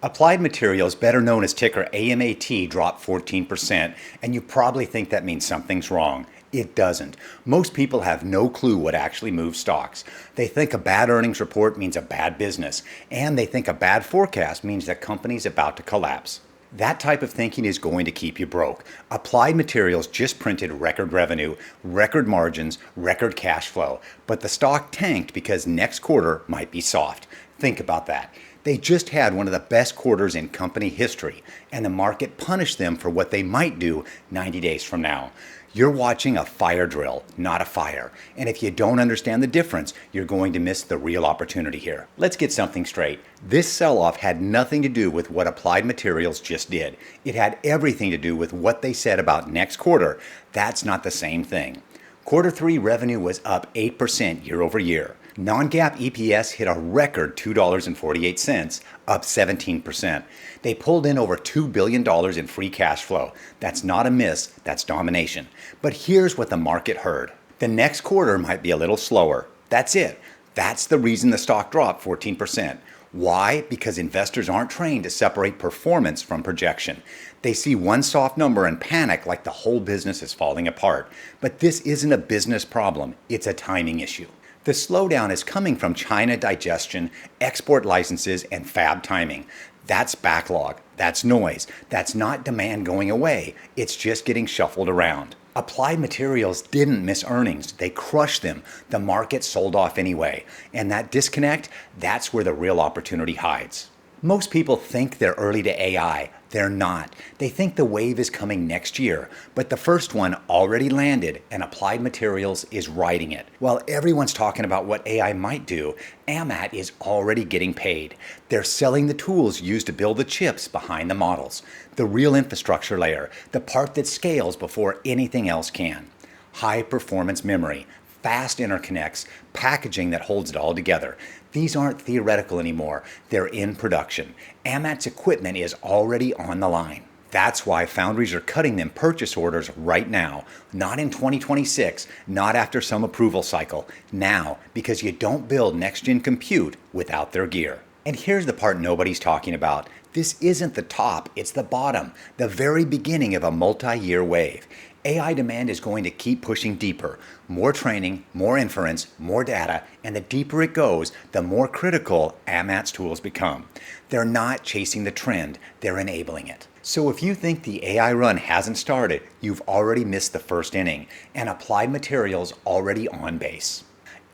Applied Materials, better known as ticker AMAT, dropped 14%, and you probably think that means something's wrong. It doesn't. Most people have no clue what actually moves stocks. They think a bad earnings report means a bad business, and they think a bad forecast means that company's about to collapse. That type of thinking is going to keep you broke. Applied Materials just printed record revenue, record margins, record cash flow, but the stock tanked because next quarter might be soft. Think about that. They just had one of the best quarters in company history, and the market punished them for what they might do 90 days from now. You're watching a fire drill, not a fire. And if you don't understand the difference, you're going to miss the real opportunity here. Let's get something straight. This sell-off had nothing to do with what Applied Materials just did. It had everything to do with what they said about next quarter. That's not the same thing. Quarter 3 revenue was up 8% year over year. Non-GAAP EPS hit a record $2.48, up 17%. They pulled in over $2 billion in free cash flow. That's not a miss, that's domination. But here's what the market heard. The next quarter might be a little slower. That's it. That's the reason the stock dropped 14%. Why? Because investors aren't trained to separate performance from projection. They see one soft number and panic like the whole business is falling apart. But this isn't a business problem, it's a timing issue. The slowdown is coming from China digestion, export licenses, and fab timing. That's backlog. That's noise. That's not demand going away. It's just getting shuffled around. Applied Materials didn't miss earnings. They crushed them. The market sold off anyway. And that disconnect, that's where the real opportunity hides. Most people think they're early to AI. They're not. They think the wave is coming next year, but the first one already landed and Applied Materials is riding it. While everyone's talking about what AI might do, AMAT is already getting paid. They're selling the tools used to build the chips behind the models, the real infrastructure layer, the part that scales before anything else can. High performance memory, fast interconnects, packaging that holds it all together. These aren't theoretical anymore. They're in production. AMAT's equipment is already on the line. That's why foundries are cutting them purchase orders right now. Not in 2026, not after some approval cycle. Now, because you don't build next-gen compute without their gear. And here's the part nobody's talking about. This isn't the top, it's the bottom, the very beginning of a multi-year wave. AI demand is going to keep pushing deeper. More training, more inference, more data, and the deeper it goes, the more critical AMAT's tools become. They're not chasing the trend, they're enabling it. So if you think the AI run hasn't started, you've already missed the first inning, and Applied Materials already on base.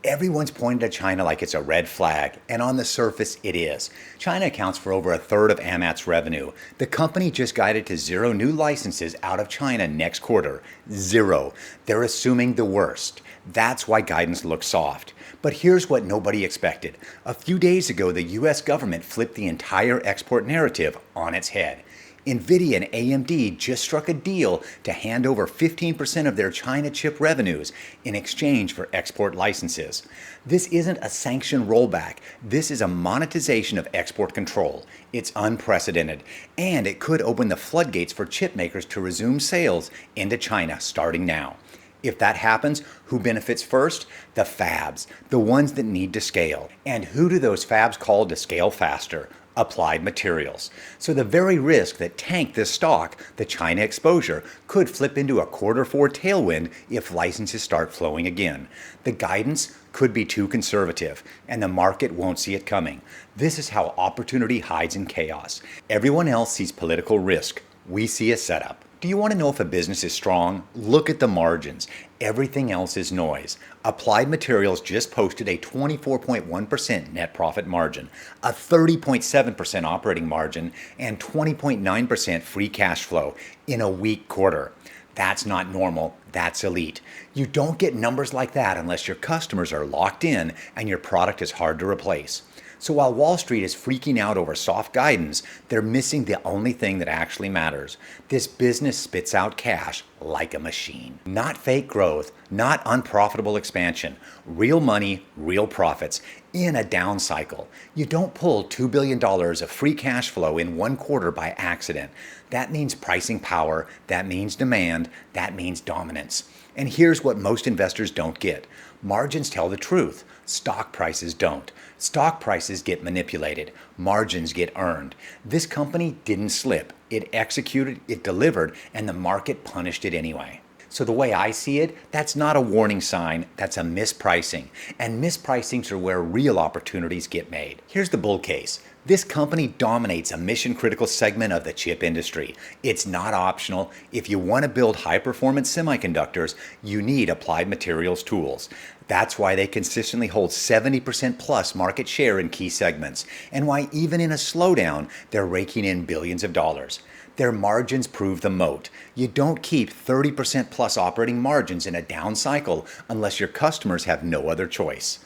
Everyone's pointed at China like it's a red flag, and on the surface it is. China accounts for over a third of AMAT's revenue. The company just guided to 0 new licenses out of China next quarter. 0. They're assuming the worst. That's why guidance looks soft. But here's what nobody expected. A few days ago, the US government flipped the entire export narrative on its head. NVIDIA and AMD just struck a deal to hand over 15% of their China chip revenues in exchange for export licenses. This isn't a sanction rollback. This is a monetization of export control. It's unprecedented, and it could open the floodgates for chip makers to resume sales into China starting now. If that happens, who benefits first? The fabs, the ones that need to scale. And who do those fabs call to scale faster? Applied Materials. So the very risk that tanked this stock, the China exposure, could flip into a quarter 4 tailwind if licenses start flowing again. The guidance could be too conservative, and the market won't see it coming. This is how opportunity hides in chaos. Everyone else sees political risk. We see a setup. Do you want to know if a business is strong? Look at the margins. Everything else is noise. Applied Materials just posted a 24.1% net profit margin, a 30.7% operating margin, and 20.9% free cash flow in a weak quarter. That's not normal, that's elite. You don't get numbers like that unless your customers are locked in and your product is hard to replace. So while Wall Street is freaking out over soft guidance, they're missing the only thing that actually matters. This business spits out cash like a machine. Not fake growth, not unprofitable expansion. Real money, real profits in a down cycle. You don't pull $2 billion of free cash flow in one quarter by accident. That means pricing power, that means demand, that means dominance. And here's what most investors don't get. Margins tell the truth. Stock prices don't. Stock prices get manipulated. Margins get earned. This company didn't slip. It executed, it delivered, and the market punished it anyway. So the way I see it, that's not a warning sign, that's a mispricing. And mispricings are where real opportunities get made. Here's the bull case. This company dominates a mission-critical segment of the chip industry. It's not optional. If you want to build high-performance semiconductors, you need applied materials tools. That's why they consistently hold 70% plus market share in key segments, and why even in a slowdown, they're raking in billions of dollars. Their margins prove the moat. You don't keep 30% plus operating margins in a down cycle unless your customers have no other choice.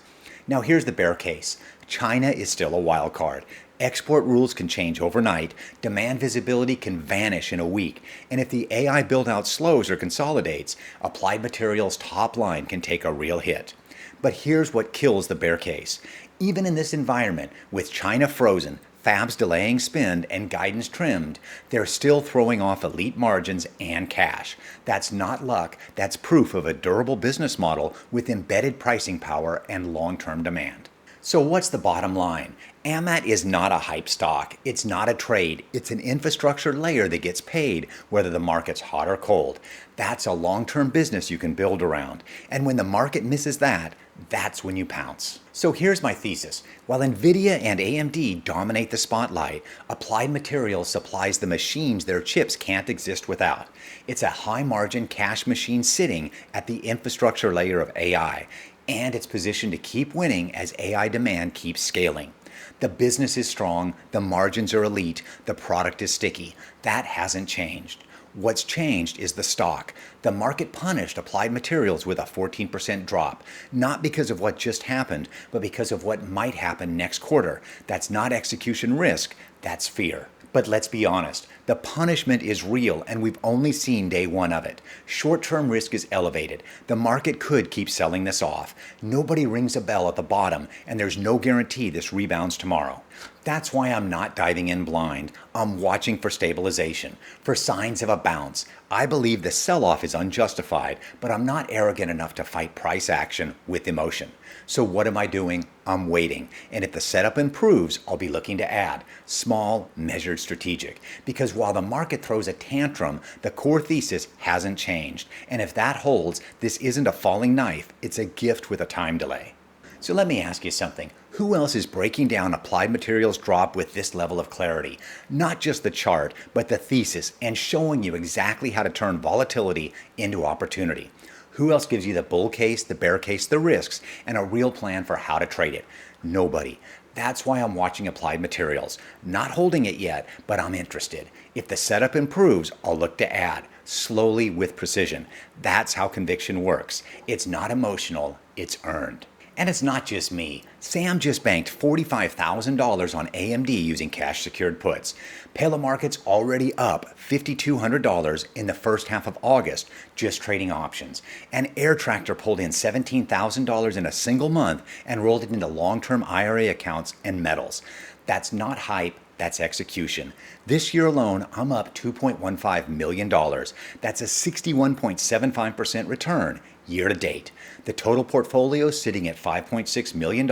Now here's the bear case. China is still a wild card. Export rules can change overnight, demand visibility can vanish in a week, and if the AI build-out slows or consolidates, Applied Materials' top line can take a real hit. But here's what kills the bear case. Even in this environment, with China frozen, fabs delaying spend, and guidance trimmed, they're still throwing off elite margins and cash. That's not luck, that's proof of a durable business model with embedded pricing power and long-term demand. So what's the bottom line? AMAT is not a hype stock. It's not a trade. It's an infrastructure layer that gets paid whether the market's hot or cold. That's a long-term business you can build around. And when the market misses that, that's when you pounce. So here's my thesis. While NVIDIA and AMD dominate the spotlight, Applied Materials supplies the machines their chips can't exist without. It's a high-margin cash machine sitting at the infrastructure layer of AI, and it's positioned to keep winning as AI demand keeps scaling. The business is strong, the margins are elite, the product is sticky. That hasn't changed. What's changed is the stock. The market punished Applied Materials with a 14% drop, not because of what just happened, but because of what might happen next quarter. That's not execution risk, that's fear. But let's be honest, the punishment is real and we've only seen day one of it. Short-term risk is elevated. The market could keep selling this off. Nobody rings a bell at the bottom and there's no guarantee this rebounds tomorrow. That's why I'm not diving in blind. I'm watching for stabilization, for signs of a bounce. I believe the sell-off is unjustified, but I'm not arrogant enough to fight price action with emotion. So what am I doing? I'm waiting. And if the setup improves, I'll be looking to add. Small, measured, strategic. Because while the market throws a tantrum, the core thesis hasn't changed. And if that holds, this isn't a falling knife, it's a gift with a time delay. So let me ask you something. Who else is breaking down Applied Materials drop with this level of clarity? Not just the chart, but the thesis, and showing you exactly how to turn volatility into opportunity. Who else gives you the bull case, the bear case, the risks, and a real plan for how to trade it? Nobody. That's why I'm watching Applied Materials. Not holding it yet, but I'm interested. If the setup improves, I'll look to add, slowly with precision. That's how conviction works. It's not emotional, it's earned. And it's not just me. Sam just banked $45,000 on AMD using cash-secured puts. Pala Market's already up $5,200 in the first half of August, just trading options. And Air Tractor pulled in $17,000 in a single month and rolled it into long-term IRA accounts and metals. That's not hype. That's execution. This year alone, I'm up $2.15 million. That's a 61.75% return year to date. The total portfolio is sitting at $5.6 million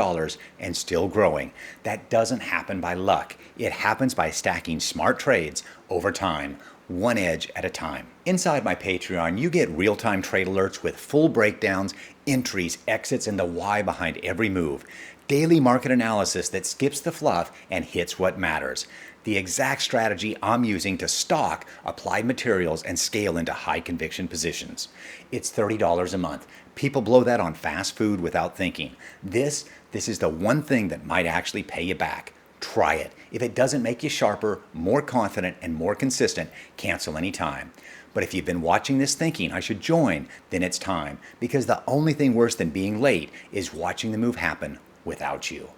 and still growing. That doesn't happen by luck. It happens by stacking smart trades over time, one edge at a time. Inside my Patreon, you get real-time trade alerts with full breakdowns, entries, exits, and the why behind every move. Daily market analysis that skips the fluff and hits what matters. The exact strategy I'm using to stock Applied Materials and scale into high conviction positions. It's $30 a month. People blow that on fast food without thinking. This is the one thing that might actually pay you back. Try it. If it doesn't make you sharper, more confident, and more consistent, cancel anytime. But if you've been watching this thinking I should join, then it's time. Because the only thing worse than being late is watching the move happen without you.